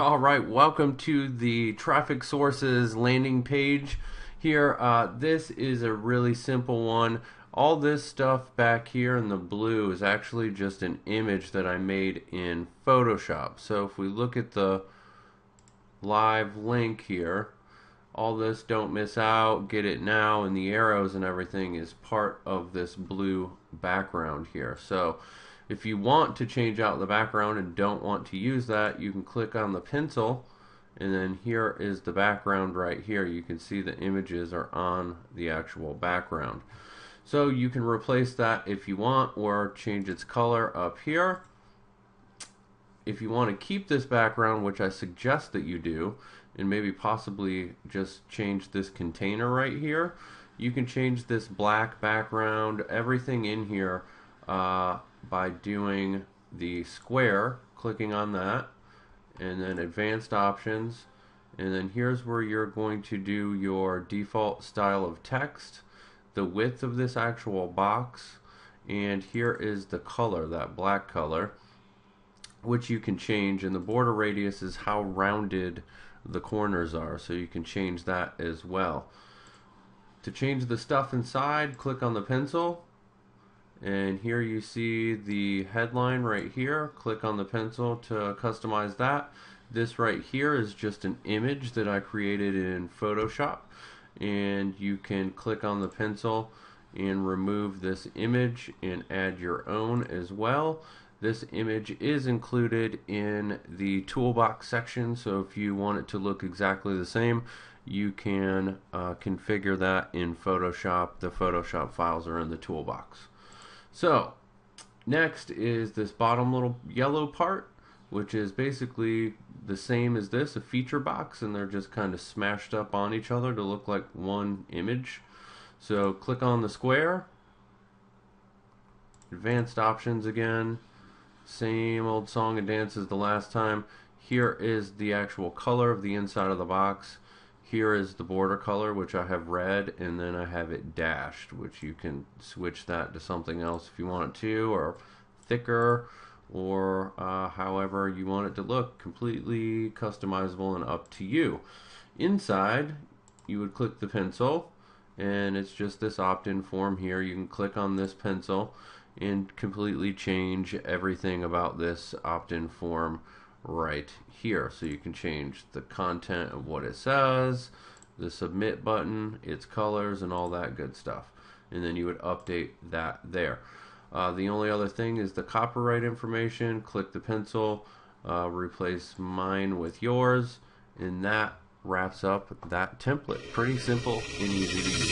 All right, welcome to the traffic sources landing page here. This is a really simple one. All this stuff back here in the blue is actually just an image that I made in Photoshop. So if we look at the live link here, all this don't miss out, get it now, and the arrows and everything is part of this blue background here. So if you want to change out the background and don't want to use that, you can click on the pencil, and then here is the background right here. You can see the images are on the actual background. So you can replace that if you want, or change its color up here. If you want to keep this background, which I suggest that you do, and maybe possibly just change this container right here, you can change this black background, everything in here, by doing the square, clicking on that, and then advanced options, and then here's where you're going to do your default style of text, the width of this actual box, and here is the color, that black color, which you can change, and the border radius is how rounded the corners are, so you can change that as well. To change the stuff inside, click on the pencil, and here you see the headline right here. Click on the pencil to customize that. This right here is just an image that I created in Photoshop, and you can click on the pencil and remove this image and add your own as well. This image is included in the toolbox section, so if you want it to look exactly the same, you can configure that in Photoshop. The Photoshop files are in the toolbox. So next is this bottom little yellow part, which is basically the same as this, a feature box, and they're just kind of smashed up on each other to look like one image. So click on the square, advanced options again, same old song and dance as the last time. Here is the actual color of the inside of the box. Here is the border color, which I have red, and then I have it dashed, which you can switch that to something else if you want it to, or thicker, or however you want it to look. Completely customizable and up to you. Inside, you would click the pencil, and it's just this opt-in form here. You can click on this pencil and completely change everything about this opt-in form right here. So you can change the content of what it says, the submit button, its colors, and all that good stuff, and then you would update that there. The only other thing is the copyright information. Click the pencil, replace mine with yours, and that wraps up that template. Pretty simple and easy to use.